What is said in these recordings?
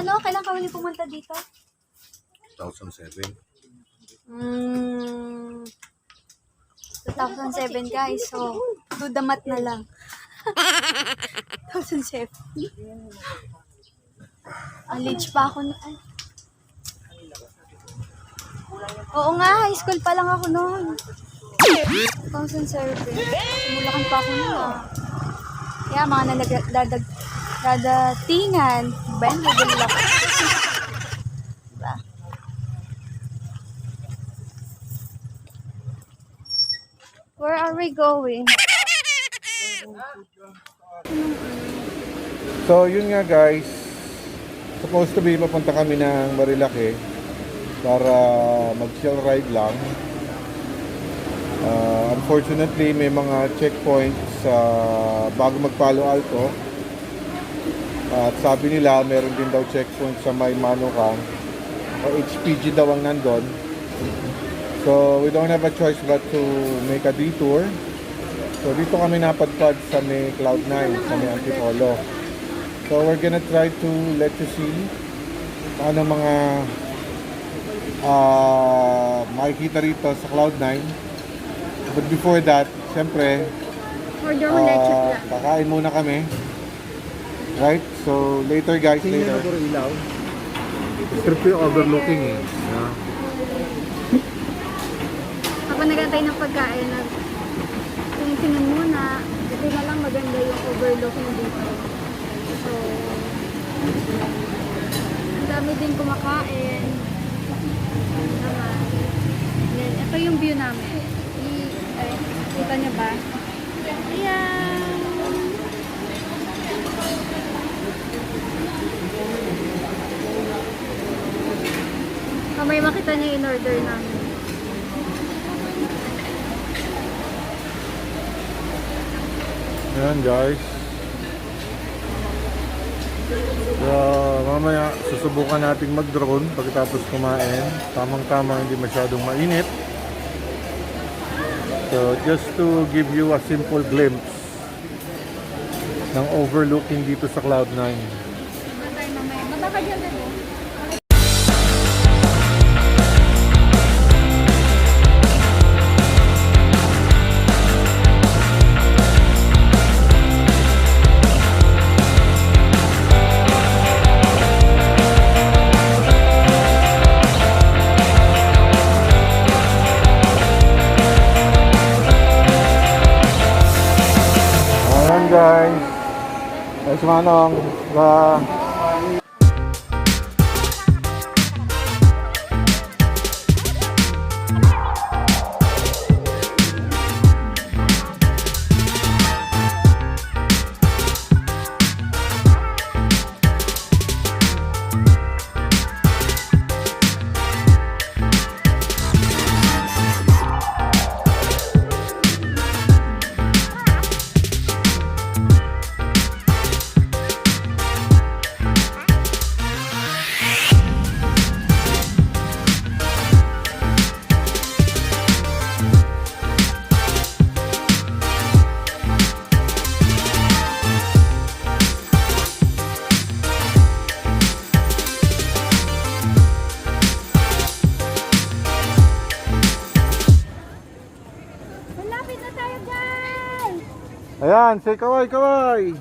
Ano? Kailan ka ulit pumunta dito? 2007. 2007 guys. So, do the math na lang. 2007. Ang age pa ako na. Oo nga, high school pa lang ako noon. 2007. Simulakan pa ako noon. Kaya mga dadatingan. Ben, nagulila ko. Diba? Where are we going? So yun nga guys, supposed to be papunta kami ng Marilake para mag-chill ride lang. Unfortunately may mga checkpoints bago mag-Palo Alto. At sabi nila meron din daw checkpoint sa may Manukan o HPG daw ang nandun. So we don't have a choice but to make a detour. So dito kami napadpad sa may Cloud9, sa may Antipolo. So we're gonna try to let you see ano mga makikita rito sa Cloud9. But before that, syempre kakain muna kami. Right? So later guys, later. Strip yung overlooking eh. Yeah. Kapag nagantay ng pagkain, tingin muna, kasi na lang maganda yung overlooking dito. So, ang dami din kumakain. Naman. Then, ito yung view namin. Kita niyo ba? Ayan! Kamay makita niya in order namin. Ayan guys. So, mamaya susubukan nating mag-drone pagkatapos kumain. Tamang-tama, hindi masyadong mainit. So just to give you a simple glimpse ng overlooking dito sa Cloud9. Matay mamaya. Baba ka dyan din. Guys, es Manong, Ayan, say kaway, kaway.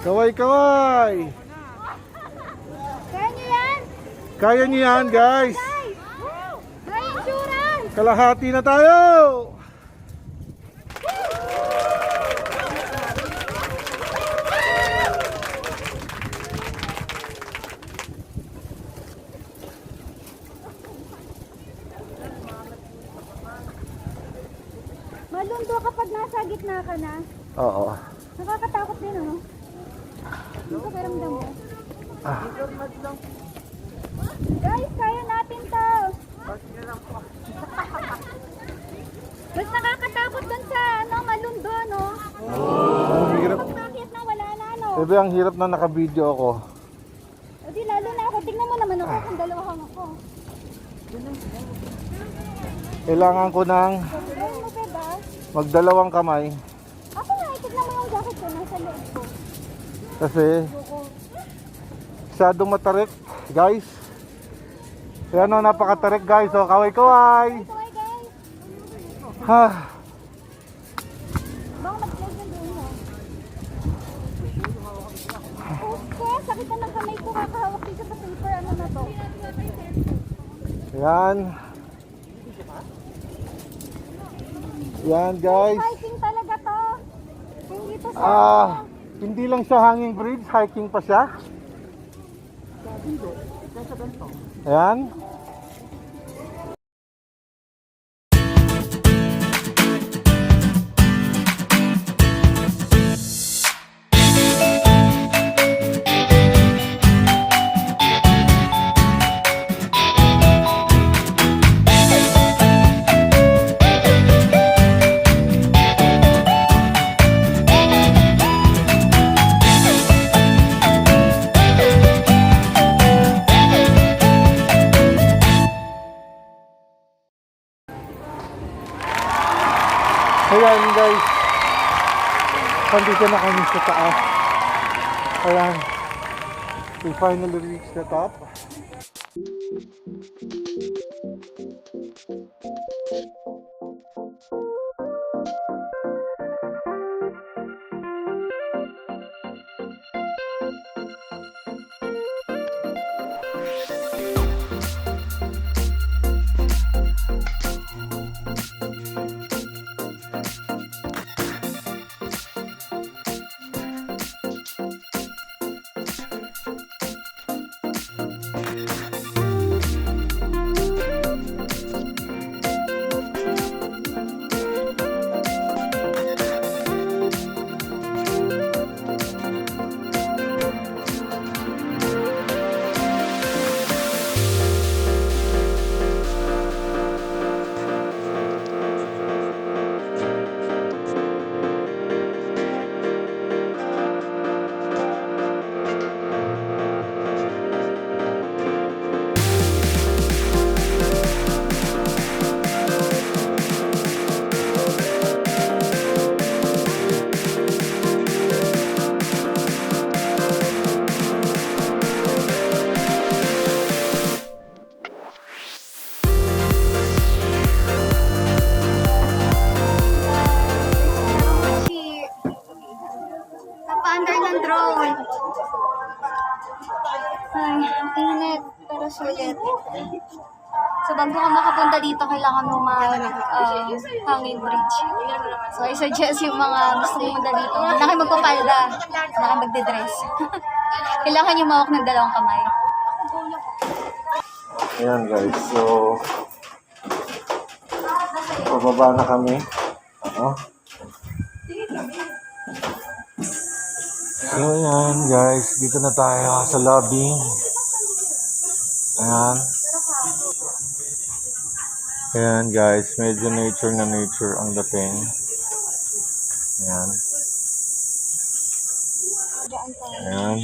Kaway, kaway. Kaya niyo yan? Kaya niyo yan, guys. Guys! May insurance! Kalahati na tayo. Malundo kapag nasa gitna ka na. Oo. Nakakatakot din, ano? Ano ka paramdam mo? Guys, kaya natin to! Mas nakakatakot dun sa, ano, malundo, no? Ang hirap. Pag nakit na, wala na, no? Bebe, ang hirap na naka-video ako. O di, lalo na ako. Tingnan mo naman ako kung dalawang ako. Kailangan ko ng Ayun mo, diba? magdalawang kamay Ako nga, tignan mo yung jacket ko, nasa loob ko. kasi masyadong matarik, guys. Kaya no, napakatarik, guys. So, kaway, kaway. Kaway, guys! Ha. Bang mag-play ng doon, ha? Okay, sakit na ng kamay ko. Kakahawak dito sa paper. Ano na to? Yan. Yan, guys. Hiking talaga to. Hindi to sa... Hindi lang siya hanging bridge, hiking pa siya. Ayan. Ayan, guys. Nandito na kami sa taas. Ayan. We finally reached the top. Napa-under ng drone. Ay, init. Pero sulit. So, bago ka makapunta dito, kailangan mo hanging bridge. So, I suggest yung mga gusto pumunta dito. Na kayo magpapalda. Na kayo magde-dress. Kailangan yung mawak ng dalawang kamay. Ayan, guys. So, pababa na kami. So, ayan, guys. Dito na tayo sa lobby. Ayan. Ayan, guys. Medyo nature na nature ang dating. Ayan. Ayan.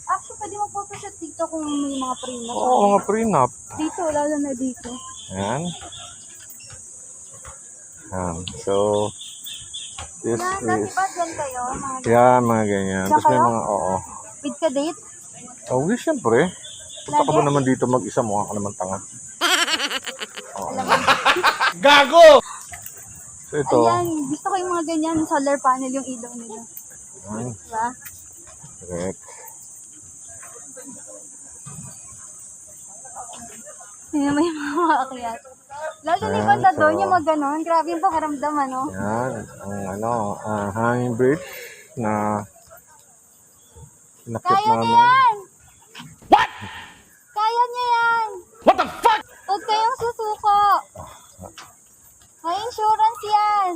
Actually, pwede mo photoshoot dito kung may mga prenup. Oo, mga prenup. Dito, lalo na dito. Ayan. Ayan. So, this Dati is... ba dyan kayo? Mga Yan, mga ganyan. Diyan Tapos may kayo? mga, oo. with ka date? Oh, well, syempre. Punta ka ba naman dito mag-isa mo? Ako naman tanga. Oo. Gago! So ito, Ayan, gusto ko yung mga ganyan, solar panel yung ilaw nila. ayan, Diba? correct. Ayan, may mga akyat. Lalo ni Ayan, banda doon, so- yung mga ganon. Grabe yung pakiramdam, ano? Yan, ang hanging bridge na inakit Kaya niya namin. yan! Kaya niya yan! What the fuck? Huwag kayong susuko! May insurance yan!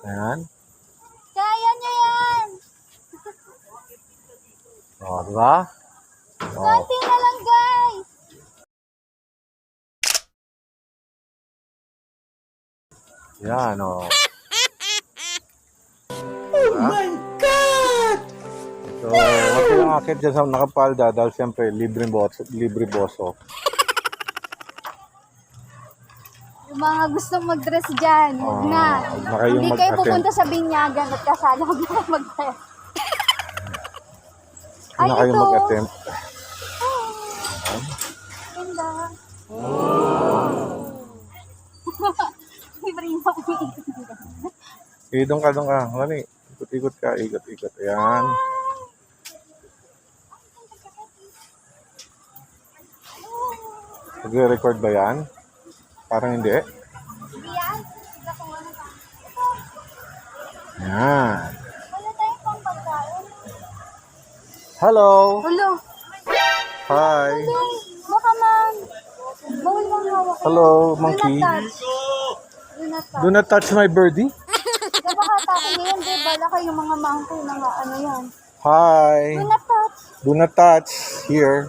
Ayan. Kaya niya yan! O, diba? O, Konti na lang, guys! yan, o. Oh my God! So, wag kayong akit dyan sa nakapalda dahil siyempre libre boso. Yung mga gustong mag-dress dyan, huwag na. Huwag na kayong Hindi kayo mag-attend. pupunta sa binyagan at kasala, huwag na kayo mag-dress. Huwag na kayong mag-attempt. Ganda. Libre yung ako. Doon ka. Lali. Ikot-ikot ka. Ikot-ikot. Ayan. Nagre-record ba yan? Parang hindi. Yan. Ayan. Wala tayong pang pagkain. Hello. Hello. Hi. Baka man. Bawal bang hawak ko? Hello, Do monkey. not touch. Do not touch. Do not touch my birdie. Diba katake ngayon, di bala kayo mga monkey, mga ano yan. Hi. Do not touch. Do not touch. Here.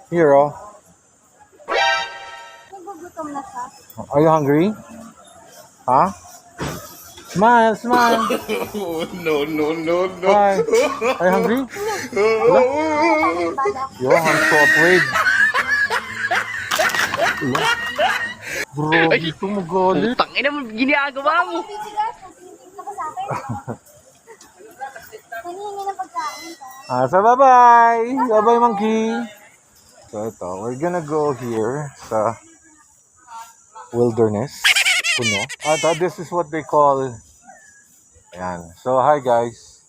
Here, oh. Nagugutom na siya. Are you hungry? Huh? Smile, smile. No. Hi. Are you hungry? Bala. Yo, I'm so afraid. Bro, ito magalit. Tangina mo, ginagawa mo. Guys, nagsinisig ka ba sa akin? Nanihingi ng pagkain ka. So bye-bye. Bye-bye, monkey. So ito, we're gonna go here sa wilderness. Puno. This is what they call. Ayan. So, hi guys.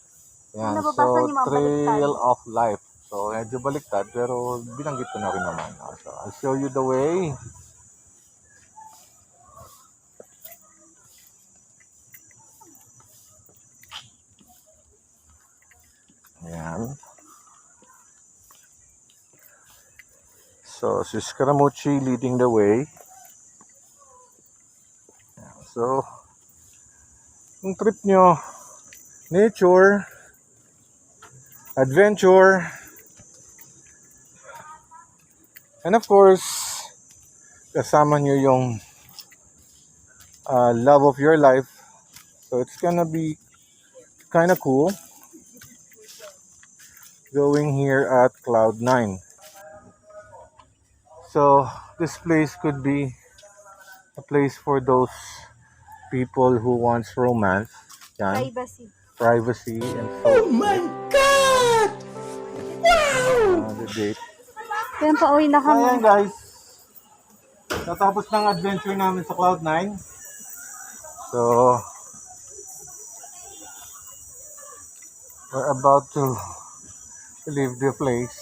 Ayan. Ano, So, babasa niyo, mga trail baliktad? of life. So, medyo baliktad, pero binanggit ko na rin naman. So, I'll show you the way. Ayan. So, si Scaramucci leading the way. Ayan. So, yung trip nyo, nature, adventure, and of course, kasama nyo yung love of your life. So, it's gonna be kind of cool going here at Cloud9. So, this place could be a place for those people who wants romance. Yan. Privacy. Privacy and so. Oh my God! Wow! The date. Kaya pauwi na So, kami. ayan guys. Natapos ng adventure namin sa Cloud9. So, we're about to leave the place.